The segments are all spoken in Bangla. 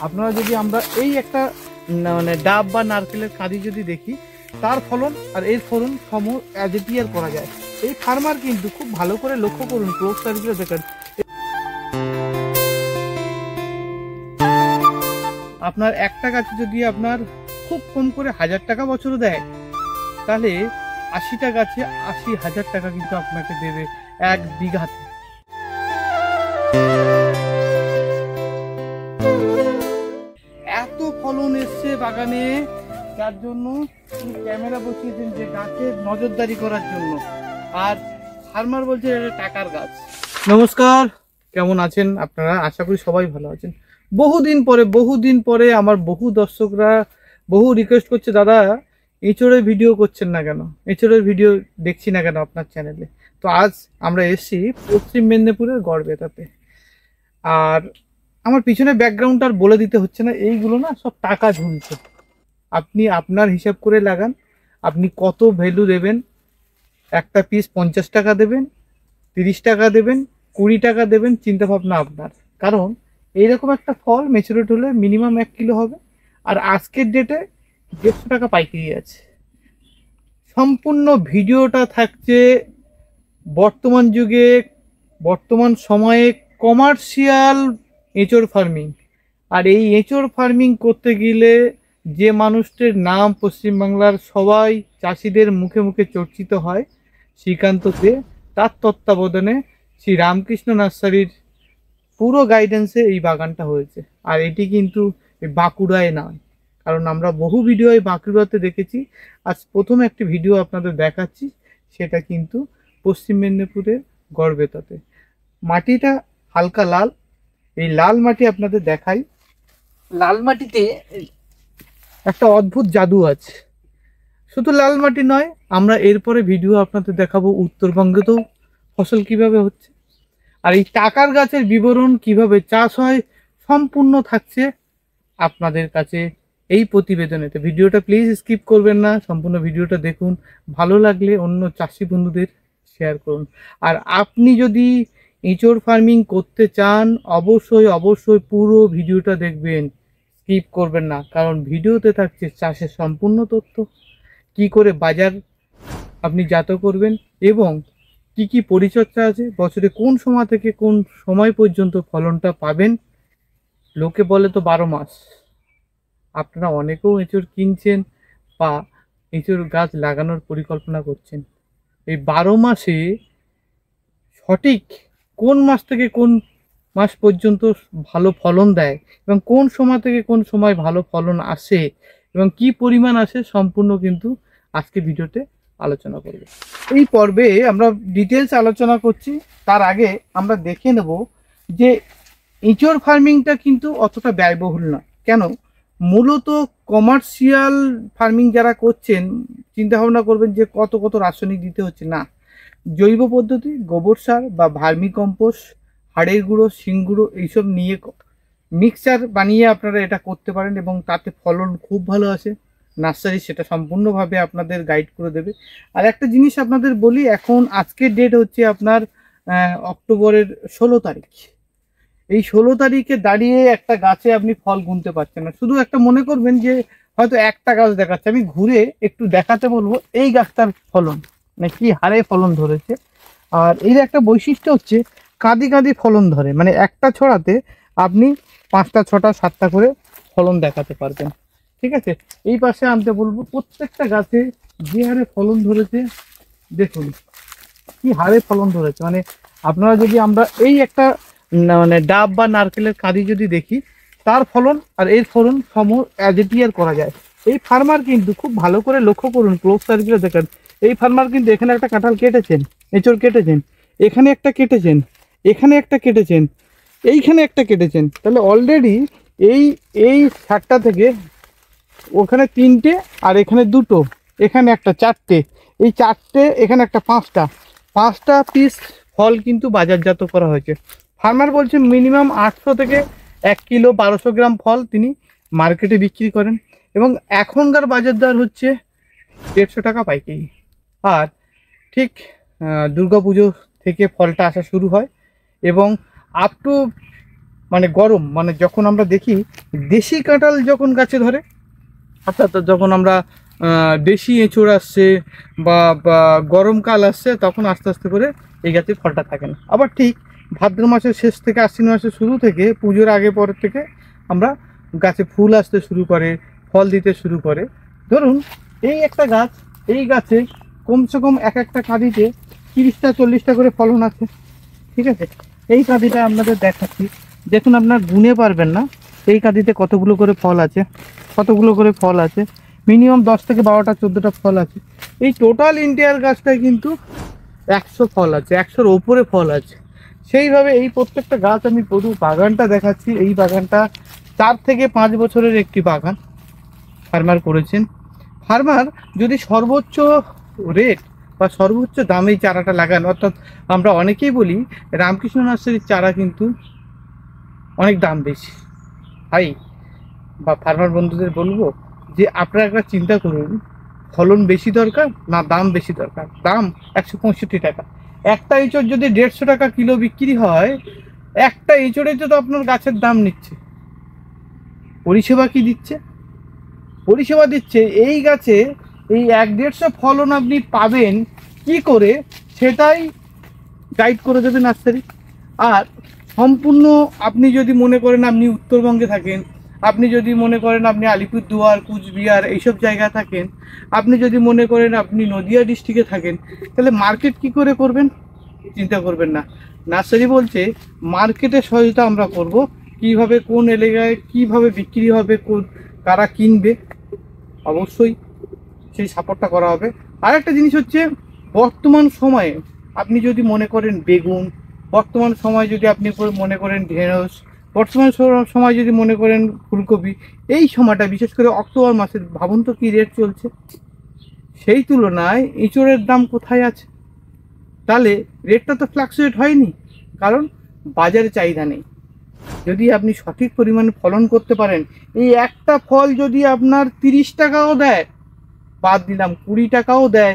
আপনারা যদি আমরা এই একটা মানে ডাব বা নারকেলের কাঁদি যদি দেখি, তার ফলন আর এর ফলন সম অ্যাজেটিয়ার করা যায়। এই ফার্মার কিন্তু খুব ভালো করে লক্ষ্য করুন, ক্রপ সার্ভিসে দেখেন আপনার একটা গাছে যদি আপনার খুব কম করে 1000 টাকা বছরে দেয়, তাহলে 80টা গাছে 80,000 টাকা কিন্তু আপনাকে দেবে এক বিঘাতে। এত ফলন এসছে বাগানে, যার জন্য ক্যামেরা বসিয়েছেন যে গাছের নজরদারি করার জন্য। আর ফার্মার বলছে এটা টাকার গাছ। নমস্কার, কেমন আছেন আপনারা? আশা করি সবাই ভালো আছেন। বহুদিন পরে আমার বহু দর্শকরা বহু রিকোয়েস্ট করছে, দাদা এঁচড়ের ভিডিও করছেন না কেন, এঁচড়ের ভিডিও দেখছি না কেন আপনার চ্যানেলে। তো আজ আমরা এসেছি পশ্চিম মেদিনীপুরের গড়বেতাতে। আর আমার পিছনে ব্যাকগ্রাউন্ড আর বলে দিতে হচ্ছে না, এইগুলো না সব টাকা ঝুলছে। আপনি আপনার হিসাব করে লাগান, আপনি কত ভ্যালু দেবেন। একটা পিস 50 টাকা দেবেন, 30 টাকা দেবেন, 20 টাকা দেবেন, চিন্তা ভাবনা আপনার। কারণ এইরকম একটা ফল ম্যাচুরেট হলে মিনিমাম 1 কিলো হবে। আর আজকের ডেটে 150 টাকা পাইকারি আছে। সম্পূর্ণ ভিডিওটা থাকছে বর্তমান যুগে, বর্তমান সময়ে কমার্শিয়াল এঁচড় ফার্মিং। আর এই এঁচড় ফার্মিং করতে গেলে যে মানুষটির নাম পশ্চিমবাংলার সবাই চাষিদের মুখে মুখে চর্চিত হয়, শ্রীকান্ত দে, তার তত্ত্বাবধানে শ্রী রামকৃষ্ণ নার্সারির পুরো গাইডেন্সে এই বাগানটা হয়েছে। আর এটি কিন্তু বাঁকুড়ায় নয়, কারণ আমরা বহু ভিডিও এই বাঁকুড়াতে দেখেছি। আজ প্রথম একটি ভিডিও আপনাদের দেখাচ্ছি, সেটা কিন্তু পশ্চিম মেদিনীপুরের গড়বেতাতে। মাটিটা হালকা লাল, এই লাল মাটি আপনাদের দেখাই। লাল মাটিতে একটা অদ্ভুত জাদু আছে। শুধু লাল মাটি নয়, আমরা এরপরে ভিডিও আপনাদের দেখাবো উত্তরবঙ্গেতেও ফসল কিভাবে হচ্ছে। আর এই টাকার গাছের বিবরণ কিভাবে চাষ হয় সম্পূর্ণ থাকছে আপনাদের কাছে এই প্রতিবেদনেতে। ভিডিওটা প্লিজ স্কিপ করবেন না, সম্পূর্ণ ভিডিওটা দেখুন। ভালো লাগলে অন্য চাষি বন্ধুদের শেয়ার করুন। আর আপনি যদি এঁচড় ফার্মিং করতে চান, অবশ্যই পুরো ভিডিওটা দেখবেন, স্কিপ করবেন না। কারণ ভিডিওতে থাকছে চাষের সম্পূর্ণ তথ্য, কি করে বাজার আপনি জাত করবেন এবং কি কি পরিচর্যা আছে, বছরে কোন সময় থেকে কোন সময় পর্যন্ত ফলনটা পাবেন। লোকে বলে তো 12 মাস, আপনারা অনেকেও এঁচড় কিনছেন বা এঁচড় গাছ লাগানোর পরিকল্পনা করছেন। এই 12 মাসে সঠিক কোন মাস থেকে কোন মাস পর্যন্ত ভালো ফলন দেয় এবং কোন সময় থেকে কোন সময় ভালো ফলন আসে এবং কি পরিমাণ আসে, সম্পূর্ণ কিন্তু আজকে ভিডিওতে আলোচনা করব। এই পর্বে আমরা ডিটেলস আলোচনা করছি। তার আগে আমরা দেখে নেব যে এঁচড় ফার্মিংটা কিন্তু অতটা ব্যয়বহুল না। কেন? মূলত কমার্শিয়াল ফার্মিং যারা করছেন চিন্তা ভাবনা করবেন যে কত রাসায়নিক দিতে হচ্ছে না। জৈব পদ্ধতি, গোবর সার বা ভার্মি কম্পোস্ট, হাড়ের গুঁড়ো, শিং গুঁড়ো এইসব নিয়ে মিক্সচার বানিয়ে আপনারা এটা করতে পারেন এবং তাতে ফলন খুব ভালো আসে। নার্সারি সেটা সম্পূর্ণভাবে আপনাদের গাইড করে দেবে। আর একটা জিনিস আপনাদের বলি, এখন আজকের ডেট হচ্ছে আপনার অক্টোবরের 16 তারিখ। এই 16 তারিখে দাঁড়িয়ে একটা গাছে আপনি ফল গুনতে পারছেন না। শুধু একটা মনে করবেন যে হয়তো একটা গাছ দেখাচ্ছে, আমি ঘুরে একটু দেখাতে বলবো এই গাছটার ফলন মানে কি হারে ফলন ধরেছে। আর এর একটা বৈশিষ্ট্য হচ্ছে কাঁদি ফলন ধরে, মানে একটা ছড়াতে আপনি 5টা 6টা 7টা করে ফলন দেখাতে পারবেন। ঠিক আছে, এই পাশে আনতে বলবো। প্রত্যেকটা গাছে যে হারে ফলন ধরেছে দেখুন, কি হারে ফলন ধরেছে। মানে আপনারা যদি আমরা এই একটা মানে ডাব বা নারকেলের কাঁদি যদি দেখি, তার ফলন আর এর ফলন সম অ্যাজেটিয়ার করা যায়। এই ফার্মার কিন্তু খুব ভালো করে লক্ষ্য করুন, ক্লোজ সার্কিটে দেখেন। এই ফার্মার কিন্তু এখানে একটা কাঁঠাল কেটেছেন, এঁচড় কেটেছেন, এখানে একটা কেটেছেন, এখানে একটা কেটেছেন, এইখানে একটা কেটেছেন। তাহলে অলরেডি এই 7টা থেকে ওখানে 3টে আর এখানে 2টো, এখানে একটা 4টে, এই 4টে, এখানে একটা 5টা পিস ফল কিন্তু বাজারজাত করা হয়েছে। ফার্মার বলছে মিনিমাম 800 থেকে 1 কিলো 1200 গ্রাম ফল তিনি মার্কেটে বিক্রি করেন এবং এখনকার বাজার দর হচ্ছে 150 টাকা পাইকারি। আর ঠিক দুর্গাপুজো থেকে ফলটা আসা শুরু হয় এবং আপ টু মানে গরম, মানে যখন আমরা দেখি দেশি কাঁঠাল যখন গাছে ধরে, অর্থাৎ যখন আমরা দেশি এঁচড় আসছে বা গরমকাল আসছে, তখন আস্তে আস্তে করে এই গাছে ফলটা থাকে না। আবার ঠিক ভাদ্র মাসের শেষ থেকে আশ্বিন মাসের শুরু থেকে, পুজোর আগে পরের থেকে আমরা গাছে ফুল আসতে শুরু করে, ফল দিতে শুরু করে। ধরুন এই একটা গাছ, এই গাছে কমসে কম এক একটা কাঁদিতে 30টা 40টা করে ফলন আছে, ঠিক আছে। এই কাঁদিটা আপনাদের দেখাচ্ছি, দেখুন আপনার গুনে পারবেন না এই কাঁদিতে কতগুলো করে ফল আছে, কতগুলো করে ফল আছে, মিনিমাম 10 থেকে 12টা 14টা ফল আছে। এই টোটাল ইন্টিয়ার গাছটায় কিন্তু 100 ফল আছে, 100-র ওপরে ফল আছে। সেইভাবে এই প্রত্যেকটা গাছ, আমি পুরো বাগানটা দেখাচ্ছি। এই বাগানটা 4 থেকে 5 বছরের একটি বাগান ফার্মার করেছেন। ফার্মার যদি সর্বোচ্চ রেট বা সর্বোচ্চ দামে চারাটা লাগান, অর্থাৎ আমরা অনেকেই বলি রামকৃষ্ণ নার্সারির চারা কিন্তু অনেক দাম বেশি। ভাই বা ফার্মার বন্ধুদের বলবো যে আপনারা একটা চিন্তা করুন, ফলন বেশি দরকার না দাম বেশি দরকার? দাম 165 টাকা। একটা এঁচড় যদি 150 টাকা কিলো বিক্রি হয়, একটা এঁচড়ে তো আপনার গাছের দাম নিচ্ছে। পরিষেবা কি দিচ্ছে? পরিষেবা দিচ্ছে এই গাছে এই 1-150 ফলন আপনি পাবেন কি করে, সেটাই গাইড করে দেবে নার্সারি। আর সম্পূর্ণ আপনি যদি মনে করেন আপনি উত্তরবঙ্গে থাকেন, আপনি যদি মনে করেন আপনি আলিপুরদুয়ার, কুচবিহার এইসব জায়গায় থাকেন, আপনি যদি মনে করেন আপনি নদিয়া ডিস্ট্রিক্টে থাকেন, তাহলে মার্কেট কি করে করবেন? চিন্তা করবেন না। নার্সারি বলছে মার্কেটের সহায়তা আমরা করব, কিভাবে কোন এলাকায় কিভাবে বিক্রি হবে, কোন কারা কিনবে, অবশ্যই সেই সাপোর্টটা করা হবে। আর একটা জিনিস হচ্ছে, বর্তমান সময়ে আপনি যদি মনে করেন বেগুন, বর্তমান সময় যদি আপনি মনে করেন ঢেঁড়স, বর্তমান সময় যদি মনে করেন ফুলকপি, এই সময়টা বিশেষ করে অক্টোবর মাসে ভাবুন তো কী রেট চলছে। সেই তুলনায় এঁচড়ের দাম কোথায় আছে? তাহলে রেটটা তো ফ্লাকচুয়েট হয়নি, কারণ বাজারে চাহিদা নেই। যদি আপনি সঠিক পরিমাণে ফলন করতে পারেন, এই একটা ফল যদি আপনার 30 টাকাও দেয়, বাদ দিলাম 20 টাকাও দেয়,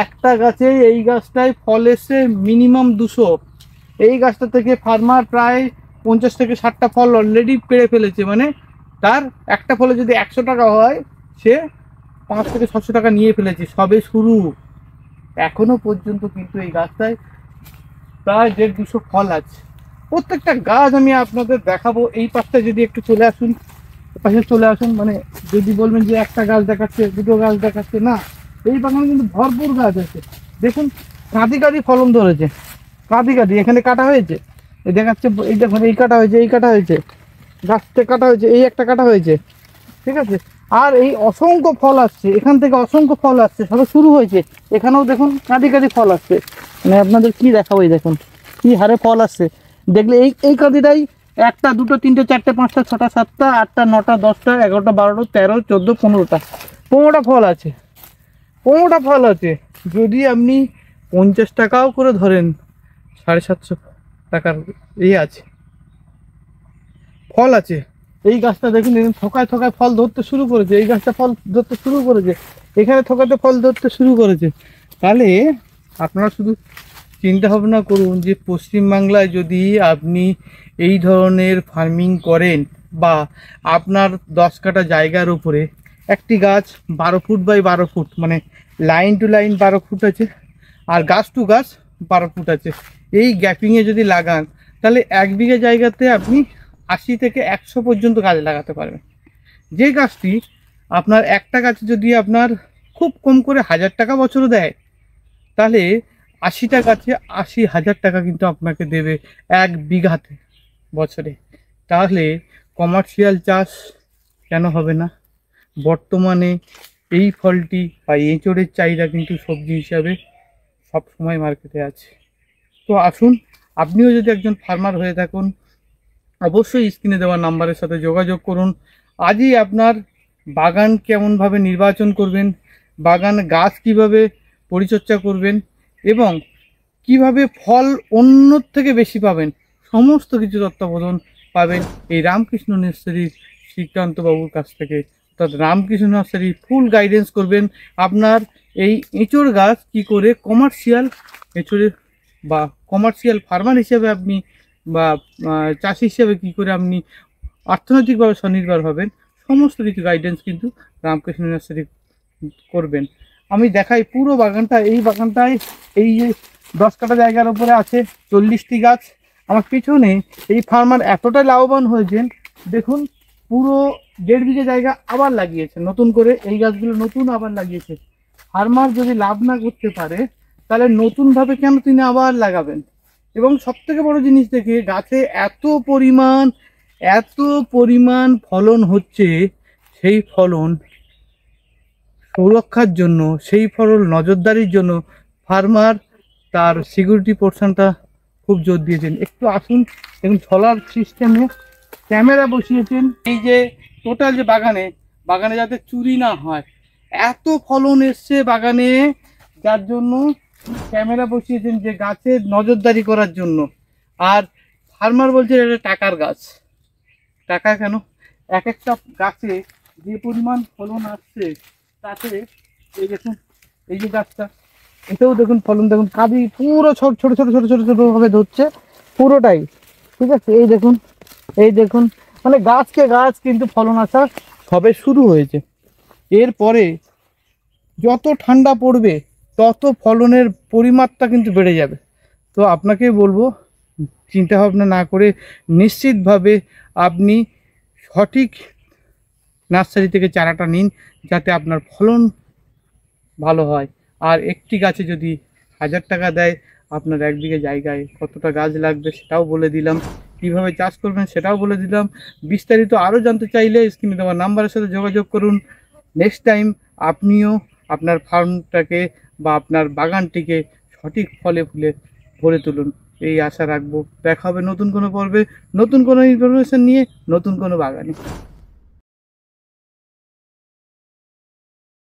একটা গাছে এই গাছটায় ফল এসছে মিনিমাম 200। এই গাছটা থেকে ফার্মার প্রায় 50 থেকে 60টা ফল অলরেডি পেড়ে ফেলেছে। মানে তার একটা ফলে যদি 100 টাকা হয়, সে 5 থেকে 600 টাকা নিয়ে ফেলেছে, সবে শুরু। এখনো পর্যন্ত কিন্তু এই গাছটায় প্রায় 150-200 ফল আছে। প্রত্যেকটা গাছ আমি আপনাদের দেখাবো। এই পাশটা যদি একটু চলে আসুন, পাশে চলে আসুন। মানে যদি বলবেন যে একটা গাছ দেখাচ্ছে, দুটো গাছ দেখাচ্ছে, না, এই বাগানে কিন্তু ভরপুর গাছ আছে। দেখুন কাঁদি কাঁদি ফলন ধরেছে, কাঁদি কাঁদি এখানে কাটা হয়েছে, এই দেখাচ্ছে, এই দেখুন এই কাটা হয়েছে, এই কাটা হয়েছে, গাছটা কাটা হয়েছে, এই একটা কাটা হয়েছে, ঠিক আছে। আর এই অসংখ্য ফল আসছে, এখান থেকে অসংখ্য ফল আসছে, সবে শুরু হয়েছে। এখানেও দেখুন কাঁদি কাঁদি ফল আসছে। মানে আপনাদের কি দেখাবো, এই দেখুন কি হারে ফল আসছে। দেখলে এই কাঁদিটাই 1টা 2টো 3টে 4টে 5টা 6টা 7টা 8টা 9টা 10টা 11টা 12টা 13 14 15টা 15টা ফল আছে, 15টা ফল আছে। যদি আপনি 50 টাকাও করে ধরেন, 750 টাকার আছে, ফল আছে। এই গাছটা দেখুন, থোকায় থোকায় ফল ধরতে শুরু করেছে, এই গাছটা ফল ধরতে শুরু করেছে, এখানে থোকাতে ফল ধরতে শুরু করেছে। তাহলে আপনারা শুধু চিন্তা ভাবনা করুন যে পশ্চিমবাংলায় যদি আপনি এই ধরনের ফার্মিং করেন, বা আপনার 10 কাঠা জায়গার উপরে একটি গাছ 12 ফুট বাই 12 ফুট, মানে লাইন টু লাইন 12 ফুট আছে, আর গাছ টু গাছ 12 ফুট আছে, এই গ্যাপিংয়ে যদি লাগান, তাহলে 1 বিঘা জায়গাতে আপনি 80 থেকে 100 পর্যন্ত গাছ লাগাতে পারবেন। যে গাছটি আপনার একটা গাছে যদি আপনার খুব কম করে 1000 টাকা বছরে দেয়, তাহলে 80টা গাছে 80,000 টাকা কিন্তু আপনাকে দেবে 1 বিঘাতে বছরে। তাহলে কমার্শিয়াল চাষ কেন হবে না? বর্তমানে এই ফলটি বা এঁচড়ের চাহিদা কিন্তু সবজি হিসাবে সব সময় মার্কেটে আছে। তো আসুন, আপনিও যদি একজন ফার্মার হয়ে থাকুন, অবশ্যই স্ক্রিনে দেওয়া নাম্বারের সাথে যোগাযোগ করুন। আজই আপনার বাগান কেমনভাবে নির্বাচন করবেন, বাগান গাছ কিভাবে পরিচর্যা করবেন, এবং কিভাবে ফল অন্যর থেকে বেশি পাবেন, সমস্ত কিছু তত্ত্বাবধান পাবেন এই রামকৃষ্ণ নার্সারির শ্রীকান্তবাবুর কাছ থেকে। অর্থাৎ রামকৃষ্ণ নার্সারি ফুল গাইডেন্স করবেন আপনার এই এঁচড় গাছ কি করে কমার্শিয়াল এঁচড়ের বা কমার্শিয়াল ফার্মার হিসেবে আপনি বা চাষি হিসেবে কী করে আপনি অর্থনৈতিকভাবে স্বনির্ভর হবেন, সমস্ত কিছু গাইডেন্স কিন্তু রামকৃষ্ণ নার্সারি করবেন। আমি দেখাই পুরো বাগানটা। এই বাগানটায় এই যে 10 কাঠা জায়গার উপরে আছে 40টি গাছ। আমার পিছনে এই ফার্মার এতটাই লাভবান হয়েছেন, দেখুন পুরো 1.5 বিঘে জায়গা আবার লাগিয়েছে নতুন করে, এই গাছগুলো নতুন আবার লাগিয়েছে। ফার্মার যদি লাভ না করতে পারে তাহলে নতুনভাবে কেন তিনি আবার লাগাবেন? এবং সবথেকে বড় জিনিস দেখে গাছে এত পরিমাণ ফলন হচ্ছে, সেই ফলন সুরক্ষার জন্য, সেই ফলন নজরদারির জন্য ফার্মার তার সিকিউরিটি পোর্শনটা খুব জোর দিয়েছেন। একটু আসুন, দেখুন সোলার সিস্টেমে ক্যামেরা বসিয়েছেন। এই যে টোটাল যে বাগানে যাতে চুরি না হয়, এত ফলন এসছে বাগানে, যার জন্য ক্যামেরা বসিয়েছেন যে গাছের নজরদারি করার জন্য। আর ফার্মার বলছে এটা টাকার গাছ। টাকা কেন? এক একটা গাছে যে পরিমাণ ফলন আসছে, তাতে এই দেখুন, এই যে গাছটা, এটাও দেখুন ফলন, দেখুন কাঁদি পুরো ছোট ছোট ছোট ছোট ছোট ছোট ভাবে ধরছে পুরোটাই, ঠিক আছে। এই দেখুন মানে গাছকে গাছ কিন্তু ফলন আসা সবে শুরু হয়েছে। এরপরে যত ঠান্ডা পড়বে তত ফলনের পরিমাত্রা কিন্তু বেড়ে যাবে। তো আপনাকে বলবো, চিন্তা ভাবনা না করে নিশ্চিতভাবে আপনি সঠিক নার্সারি থেকে চারাটা নিন, যাতে আপনার ফলন ভালো হয়। আর একটি গাছে যদি 1000 টাকা দেয়, আপনার 1 বিঘে জায়গায় কতটা গাছ লাগবে সেটাও বলে দিলাম, কীভাবে চাষ করবেন সেটাও বলে দিলাম। বিস্তারিত আরও জানতে চাইলে স্ক্রিনে দেওয়া নাম্বারের সাথে যোগাযোগ করুন। নেক্সট টাইম আপনিও আপনার ফার্মটাকে বা আপনার বাগানটিকে সঠিক ফলে ফুলে ভরে তুলুন, এই আশা রাখবো। দেখা হবে নতুন কোনো পর্বে, নতুন কোনো ইনফরমেশন নিয়ে, নতুন কোনো বাগানে।